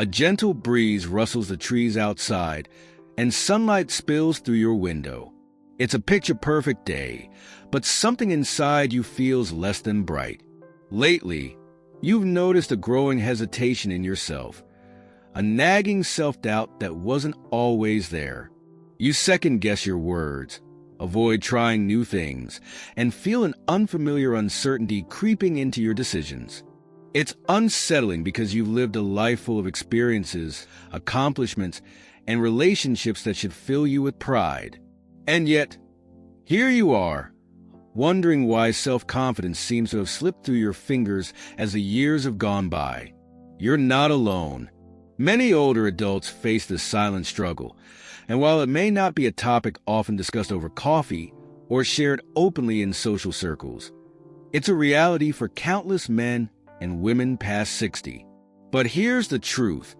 A gentle breeze rustles the trees outside, and sunlight spills through your window. It's a picture-perfect day, but something inside you feels less than bright. Lately, you've noticed a growing hesitation in yourself, a nagging self-doubt that wasn't always there. You second-guess your words, avoid trying new things, and feel an unfamiliar uncertainty creeping into your decisions. It's unsettling because you've lived a life full of experiences, accomplishments, and relationships that should fill you with pride. And yet, here you are, wondering why self-confidence seems to have slipped through your fingers as the years have gone by. You're not alone. Many older adults face this silent struggle, and while it may not be a topic often discussed over coffee or shared openly in social circles, it's a reality for countless men and women past 60. But here's the truth.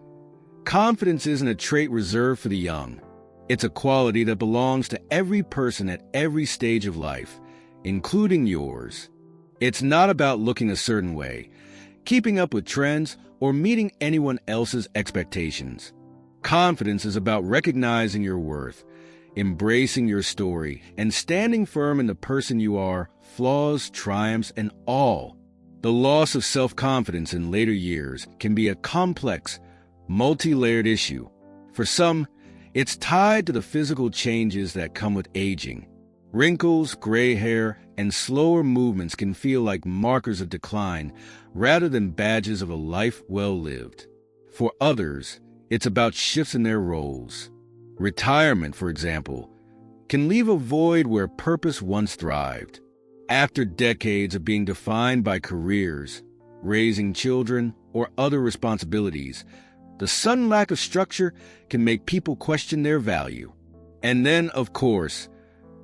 Confidence isn't a trait reserved for the young. It's a quality that belongs to every person at every stage of life, including yours. It's not about looking a certain way, keeping up with trends, or meeting anyone else's expectations. Confidence is about recognizing your worth, embracing your story, and standing firm in the person you are, flaws, triumphs, and all. The loss of self-confidence in later years can be a complex, multi-layered issue. For some, it's tied to the physical changes that come with aging. Wrinkles, gray hair, and slower movements can feel like markers of decline rather than badges of a life well lived. For others, it's about shifts in their roles. Retirement, for example, can leave a void where purpose once thrived. After decades of being defined by careers, raising children, or other responsibilities, the sudden lack of structure can make people question their value. And then, of course,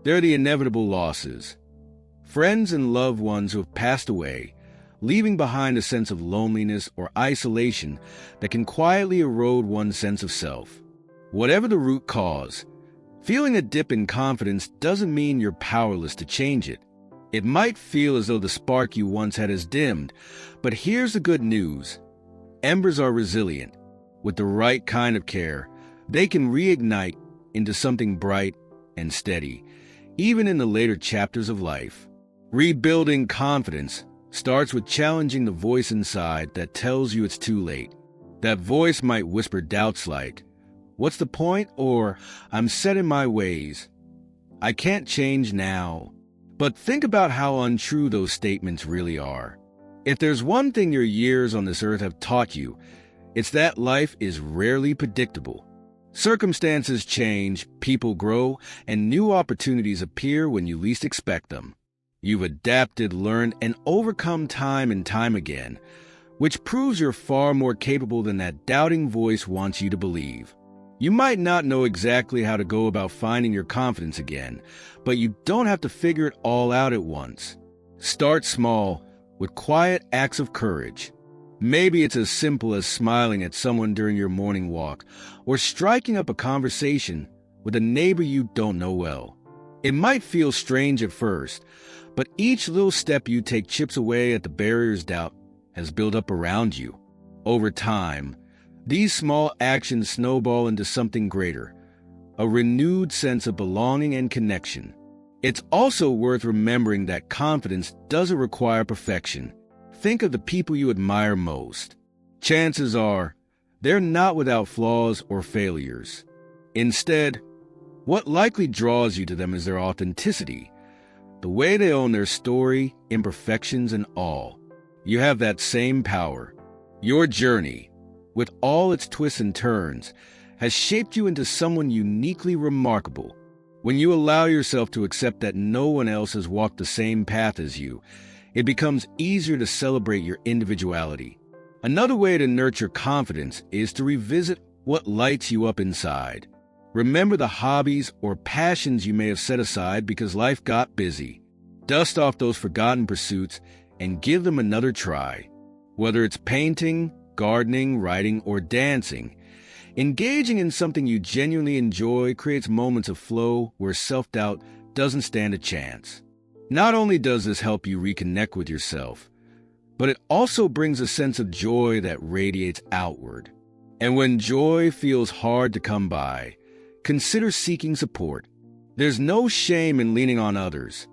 there are the inevitable losses. Friends and loved ones who have passed away, leaving behind a sense of loneliness or isolation that can quietly erode one's sense of self. Whatever the root cause, feeling a dip in confidence doesn't mean you're powerless to change it. It might feel as though the spark you once had is dimmed, but here's the good news. Embers are resilient. With the right kind of care, they can reignite into something bright and steady, even in the later chapters of life. Rebuilding confidence starts with challenging the voice inside that tells you it's too late. That voice might whisper doubts like, "What's the point?" or "I'm set in my ways. I can't change now." But think about how untrue those statements really are. If there's one thing your years on this earth have taught you, it's that life is rarely predictable. Circumstances change, people grow, and new opportunities appear when you least expect them. You've adapted, learned, and overcome time and time again, which proves you're far more capable than that doubting voice wants you to believe. You might not know exactly how to go about finding your confidence again, but you don't have to figure it all out at once. Start small, with quiet acts of courage. Maybe it's as simple as smiling at someone during your morning walk, or striking up a conversation with a neighbor you don't know well. It might feel strange at first, but each little step you take chips away at the barriers doubt has built up around you. Over time, these small actions snowball into something greater, a renewed sense of belonging and connection. It's also worth remembering that confidence doesn't require perfection. Think of the people you admire most. Chances are, they're not without flaws or failures. Instead, what likely draws you to them is their authenticity, the way they own their story, imperfections, and all. You have that same power. Your journey, with all its twists and turns, has shaped you into someone uniquely remarkable. When you allow yourself to accept that no one else has walked the same path as you, it becomes easier to celebrate your individuality. Another way to nurture confidence is to revisit what lights you up inside. Remember the hobbies or passions you may have set aside because life got busy. Dust off those forgotten pursuits and give them another try. Whether it's painting, gardening, writing, or dancing, engaging in something you genuinely enjoy creates moments of flow where self-doubt doesn't stand a chance. Not only does this help you reconnect with yourself, but it also brings a sense of joy that radiates outward. And when joy feels hard to come by, consider seeking support. There's no shame in leaning on others,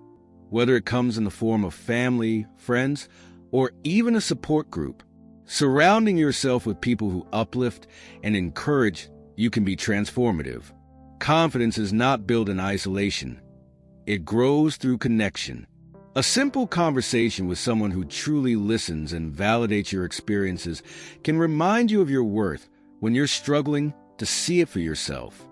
whether it comes in the form of family, friends, or even a support group. Surrounding yourself with people who uplift and encourage you can be transformative. Confidence is not built in isolation. It grows through connection. A simple conversation with someone who truly listens and validates your experiences can remind you of your worth when you're struggling to see it for yourself.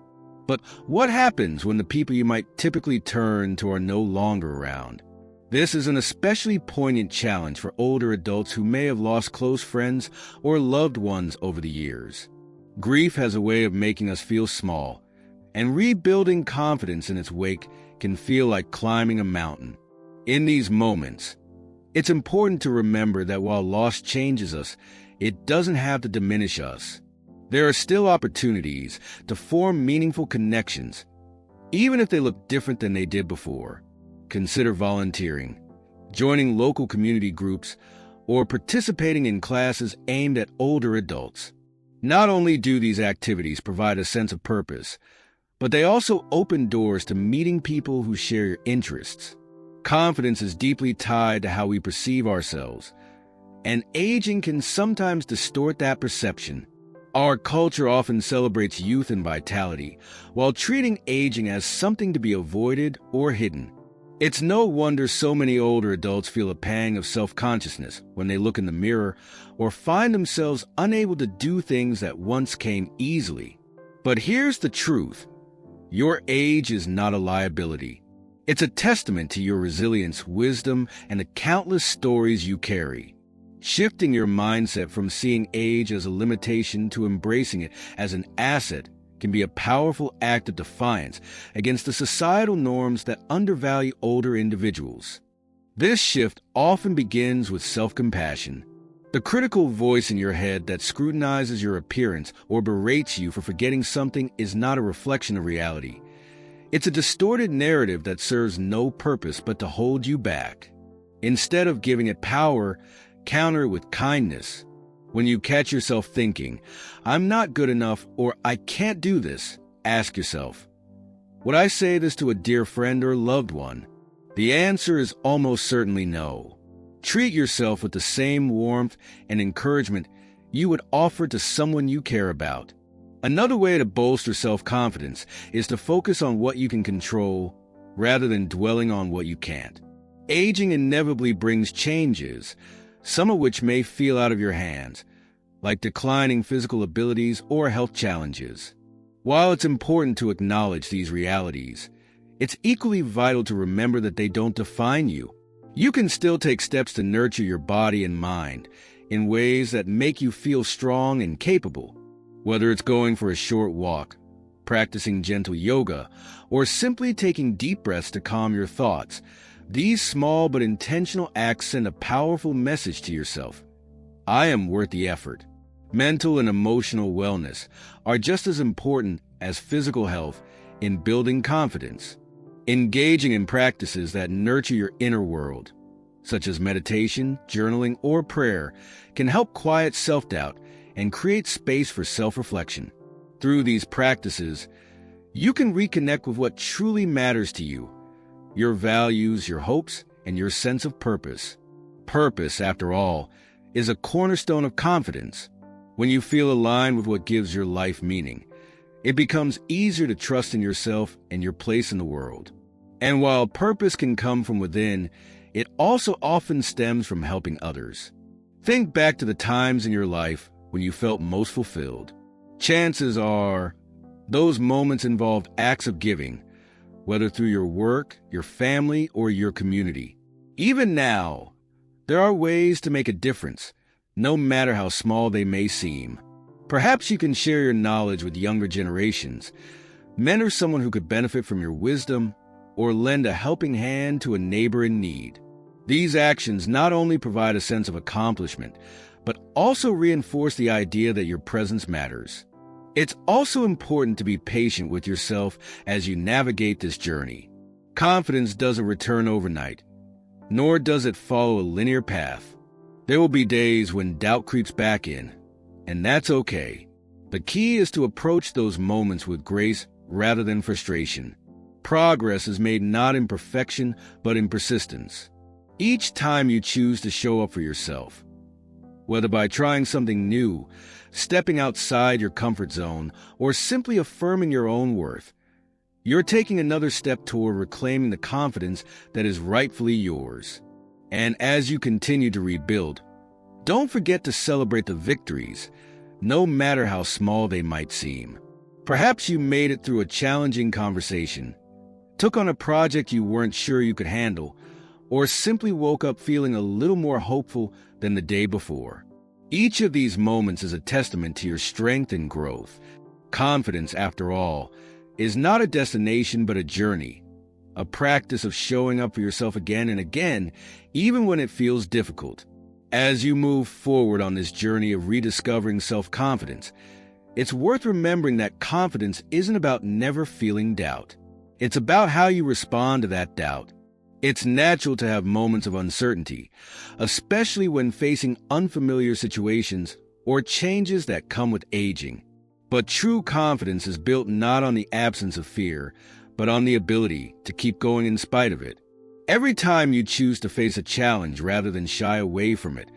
But what happens when the people you might typically turn to are no longer around? This is an especially poignant challenge for older adults who may have lost close friends or loved ones over the years. Grief has a way of making us feel small, and rebuilding confidence in its wake can feel like climbing a mountain. In these moments, it's important to remember that while loss changes us, it doesn't have to diminish us. There are still opportunities to form meaningful connections, even if they look different than they did before. Consider volunteering, joining local community groups, or participating in classes aimed at older adults. Not only do these activities provide a sense of purpose, but they also open doors to meeting people who share your interests. Confidence is deeply tied to how we perceive ourselves, and aging can sometimes distort that perception. Our culture often celebrates youth and vitality, while treating aging as something to be avoided or hidden. It's no wonder so many older adults feel a pang of self-consciousness when they look in the mirror or find themselves unable to do things that once came easily. But here's the truth. Your age is not a liability. It's a testament to your resilience, wisdom, and the countless stories you carry. Shifting your mindset from seeing age as a limitation to embracing it as an asset can be a powerful act of defiance against the societal norms that undervalue older individuals. This shift often begins with self-compassion. The critical voice in your head that scrutinizes your appearance or berates you for forgetting something is not a reflection of reality. It's a distorted narrative that serves no purpose but to hold you back. Instead of giving it power, counter it with kindness. When you catch yourself thinking, "I'm not good enough," or "I can't do this," ask yourself, would I say this to a dear friend or loved one? The answer is almost certainly no. Treat yourself with the same warmth and encouragement you would offer to someone you care about. Another way to bolster self-confidence is to focus on what you can control rather than dwelling on what you can't. Aging inevitably brings changes, some of which may feel out of your hands, like declining physical abilities or health challenges. While it's important to acknowledge these realities, it's equally vital to remember that they don't define you. You can still take steps to nurture your body and mind in ways that make you feel strong and capable. Whether it's going for a short walk, practicing gentle yoga, or simply taking deep breaths to calm your thoughts, these small but intentional acts send a powerful message to yourself. I am worth the effort. Mental and emotional wellness are just as important as physical health in building confidence. Engaging in practices that nurture your inner world, such as meditation, journaling, or prayer, can help quiet self-doubt and create space for self-reflection. Through these practices, you can reconnect with what truly matters to you, your values, your hopes, and your sense of purpose. Purpose, after all, is a cornerstone of confidence. When you feel aligned with what gives your life meaning, it becomes easier to trust in yourself and your place in the world. And while purpose can come from within, it also often stems from helping others. Think back to the times in your life when you felt most fulfilled. Chances are, those moments involved acts of giving, whether through your work, your family, or your community. Even now, there are ways to make a difference, no matter how small they may seem. Perhaps you can share your knowledge with younger generations, mentor someone who could benefit from your wisdom, or lend a helping hand to a neighbor in need. These actions not only provide a sense of accomplishment, but also reinforce the idea that your presence matters. It's also important to be patient with yourself as you navigate this journey. Confidence doesn't return overnight, nor does it follow a linear path. There will be days when doubt creeps back in, and that's okay. The key is to approach those moments with grace rather than frustration. Progress is made not in perfection, but in persistence. Each time you choose to show up for yourself, whether by trying something new, stepping outside your comfort zone, or simply affirming your own worth, you're taking another step toward reclaiming the confidence that is rightfully yours. And as you continue to rebuild, don't forget to celebrate the victories, no matter how small they might seem. Perhaps you made it through a challenging conversation, took on a project you weren't sure you could handle, or simply woke up feeling a little more hopeful than the day before. Each of these moments is a testament to your strength and growth. Confidence, after all, is not a destination but a journey, a practice of showing up for yourself again and again, even when it feels difficult. As you move forward on this journey of rediscovering self-confidence, it's worth remembering that confidence isn't about never feeling doubt. It's about how you respond to that doubt. It's natural to have moments of uncertainty, especially when facing unfamiliar situations or changes that come with aging. But true confidence is built not on the absence of fear, but on the ability to keep going in spite of it. Every time you choose to face a challenge rather than shy away from it,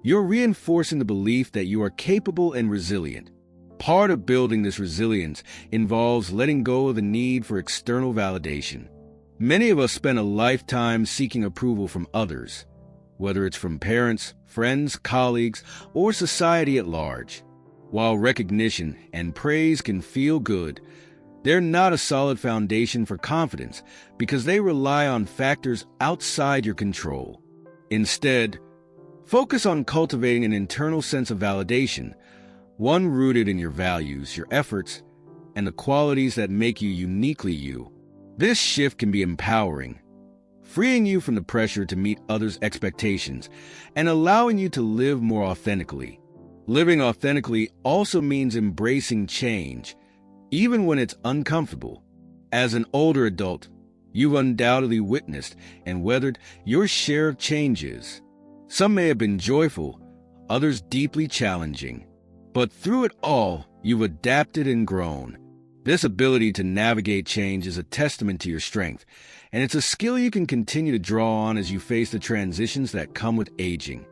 you're reinforcing the belief that you are capable and resilient. Part of building this resilience involves letting go of the need for external validation. Many of us spend a lifetime seeking approval from others, whether it's from parents, friends, colleagues, or society at large. While recognition and praise can feel good, they're not a solid foundation for confidence because they rely on factors outside your control. Instead, focus on cultivating an internal sense of validation, one rooted in your values, your efforts, and the qualities that make you uniquely you. This shift can be empowering, freeing you from the pressure to meet others' expectations and allowing you to live more authentically. Living authentically also means embracing change, even when it's uncomfortable. As an older adult, you've undoubtedly witnessed and weathered your share of changes. Some may have been joyful, others deeply challenging. But through it all, you've adapted and grown. This ability to navigate change is a testament to your strength, and it's a skill you can continue to draw on as you face the transitions that come with aging.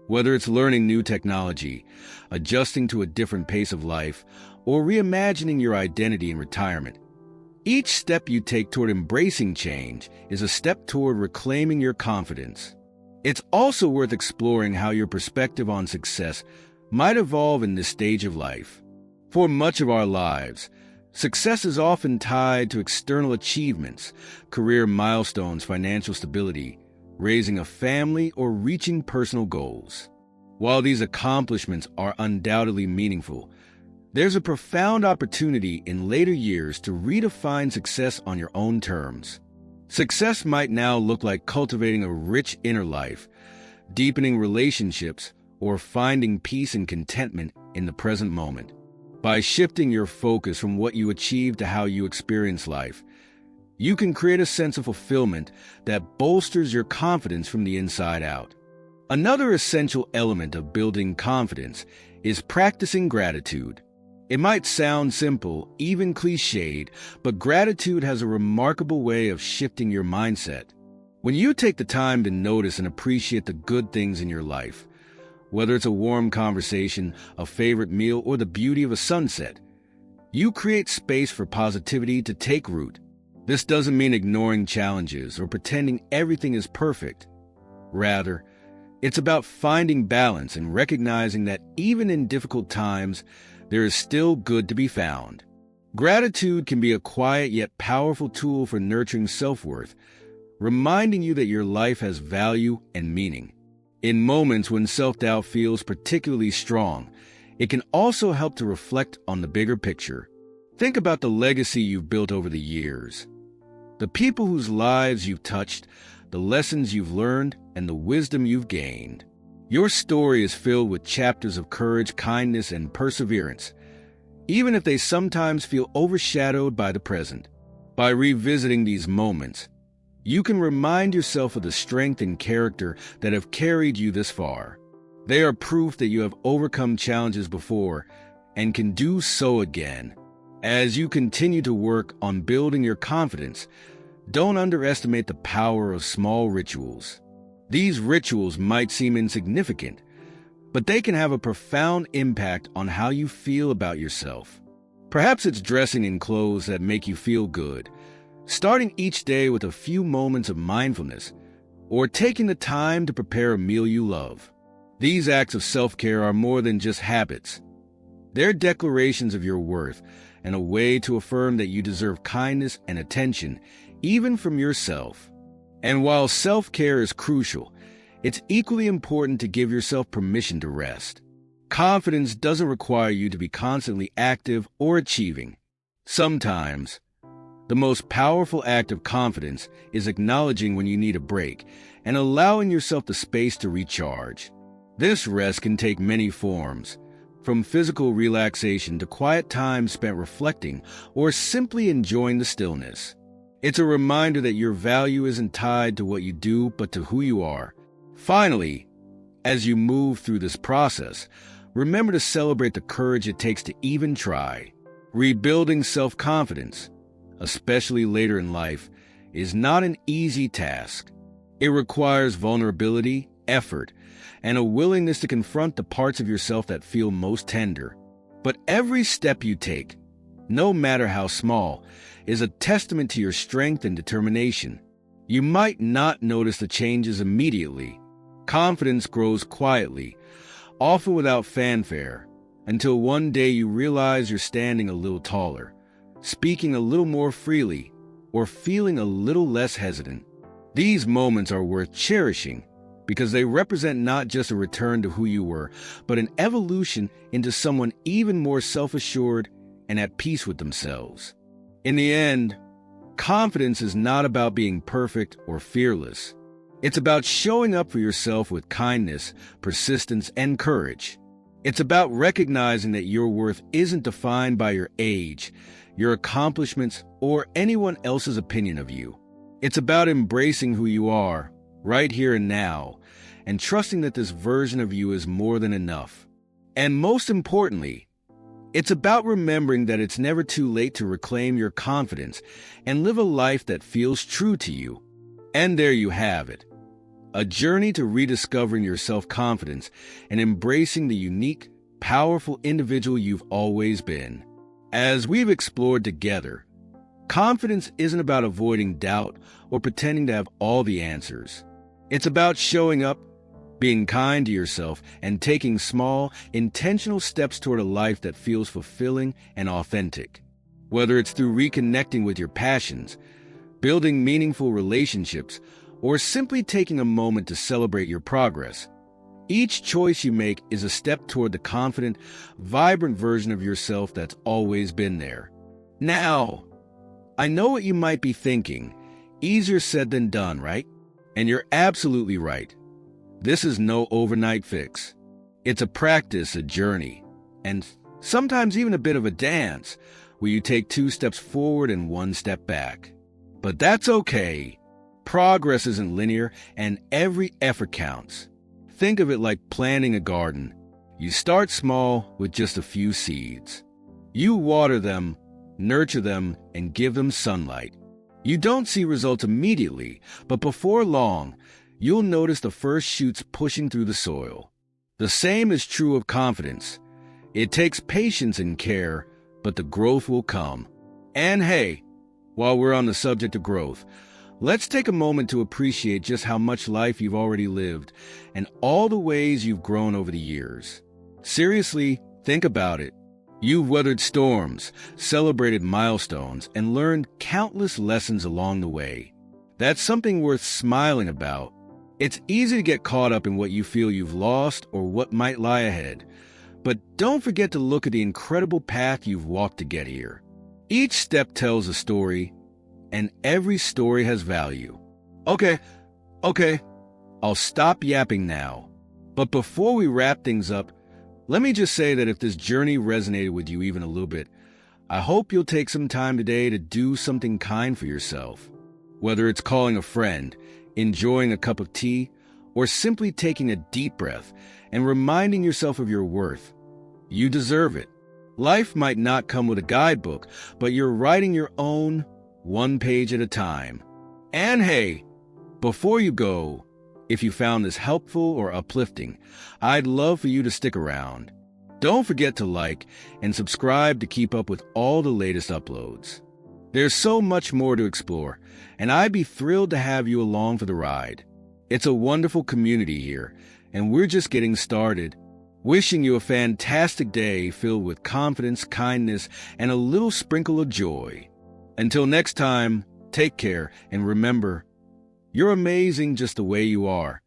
Whether it's learning new technology, adjusting to a different pace of life, or reimagining your identity in retirement, each step you take toward embracing change is a step toward reclaiming your confidence. It's also worth exploring how your perspective on success might evolve in this stage of life. For much of our lives, success is often tied to external achievements, career milestones, financial stability, raising a family, or reaching personal goals. While these accomplishments are undoubtedly meaningful, there's a profound opportunity in later years to redefine success on your own terms. Success might now look like cultivating a rich inner life, deepening relationships, or finding peace and contentment in the present moment. By shifting your focus from what you achieve to how you experience life, you can create a sense of fulfillment that bolsters your confidence from the inside out. Another essential element of building confidence is practicing gratitude. It might sound simple, even cliched, but gratitude has a remarkable way of shifting your mindset. When you take the time to notice and appreciate the good things in your life, whether it's a warm conversation, a favorite meal, or the beauty of a sunset, you create space for positivity to take root. This doesn't mean ignoring challenges or pretending everything is perfect. Rather, it's about finding balance and recognizing that even in difficult times, there is still good to be found. Gratitude can be a quiet yet powerful tool for nurturing self-worth, reminding you that your life has value and meaning. In moments when self-doubt feels particularly strong, it can also help to reflect on the bigger picture. Think about the legacy you've built over the years, the people whose lives you've touched, the lessons you've learned, and the wisdom you've gained. Your story is filled with chapters of courage, kindness, and perseverance, even if they sometimes feel overshadowed by the present. By revisiting these moments, you can remind yourself of the strength and character that have carried you this far. They are proof that you have overcome challenges before and can do so again. As you continue to work on building your confidence, don't underestimate the power of small rituals. These rituals might seem insignificant, but they can have a profound impact on how you feel about yourself. Perhaps it's dressing in clothes that make you feel good, starting each day with a few moments of mindfulness, or taking the time to prepare a meal you love. These acts of self-care are more than just habits. They're declarations of your worth and a way to affirm that you deserve kindness and attention, even from yourself. And while self-care is crucial, it's equally important to give yourself permission to rest. Confidence doesn't require you to be constantly active or achieving. Sometimes, the most powerful act of confidence is acknowledging when you need a break and allowing yourself the space to recharge. This rest can take many forms, from physical relaxation to quiet time spent reflecting or simply enjoying the stillness. It's a reminder that your value isn't tied to what you do, but to who you are. Finally, as you move through this process, remember to celebrate the courage it takes to even try. Rebuilding self-confidence, especially later in life, is not an easy task. It requires vulnerability, effort, and a willingness to confront the parts of yourself that feel most tender. But every step you take, no matter how small, is a testament to your strength and determination. You might not notice the changes immediately. Confidence grows quietly, often without fanfare, until one day you realize you're standing a little taller, speaking a little more freely, or feeling a little less hesitant. These moments are worth cherishing because they represent not just a return to who you were, but an evolution into someone even more self-assured and at peace with themselves. In the end, confidence is not about being perfect or fearless. It's about showing up for yourself with kindness, persistence, and courage. It's about recognizing that your worth isn't defined by your age, your accomplishments, or anyone else's opinion of you. It's about embracing who you are, right here and now, and trusting that this version of you is more than enough. And most importantly, it's about remembering that it's never too late to reclaim your confidence and live a life that feels true to you. And there you have it, a journey to rediscovering your self-confidence and embracing the unique, powerful individual you've always been. As we've explored together, confidence isn't about avoiding doubt or pretending to have all the answers. It's about showing up, being kind to yourself, and taking small, intentional steps toward a life that feels fulfilling and authentic. Whether it's through reconnecting with your passions, building meaningful relationships, or simply taking a moment to celebrate your progress, each choice you make is a step toward the confident, vibrant version of yourself that's always been there. Now, I know what you might be thinking. Easier said than done, right? And you're absolutely right. This is no overnight fix. It's a practice, a journey, and sometimes even a bit of a dance where you take 2 steps forward and 1 step back. But that's okay. Progress isn't linear, and every effort counts. Think of it like planting a garden. You start small with just a few seeds. You water them, nurture them, and give them sunlight. You don't see results immediately, but before long, you'll notice the first shoots pushing through the soil. The same is true of confidence. It takes patience and care, but the growth will come. And hey, while we're on the subject of growth, let's take a moment to appreciate just how much life you've already lived and all the ways you've grown over the years. Seriously, think about it. You've weathered storms, celebrated milestones, and learned countless lessons along the way. That's something worth smiling about. It's easy to get caught up in what you feel you've lost or what might lie ahead. But don't forget to look at the incredible path you've walked to get here. Each step tells a story, and every story has value. Okay, I'll stop yapping now. But before we wrap things up, let me just say that if this journey resonated with you even a little bit, I hope you'll take some time today to do something kind for yourself. Whether it's calling a friend, enjoying a cup of tea, or simply taking a deep breath and reminding yourself of your worth. You deserve it. Life might not come with a guidebook, but you're writing your own, one page at a time. And hey, before you go, if you found this helpful or uplifting, I'd love for you to stick around. Don't forget to like and subscribe to keep up with all the latest uploads. There's so much more to explore, and I'd be thrilled to have you along for the ride. It's a wonderful community here, and we're just getting started. Wishing you a fantastic day filled with confidence, kindness, and a little sprinkle of joy. Until next time, take care, and remember, you're amazing just the way you are.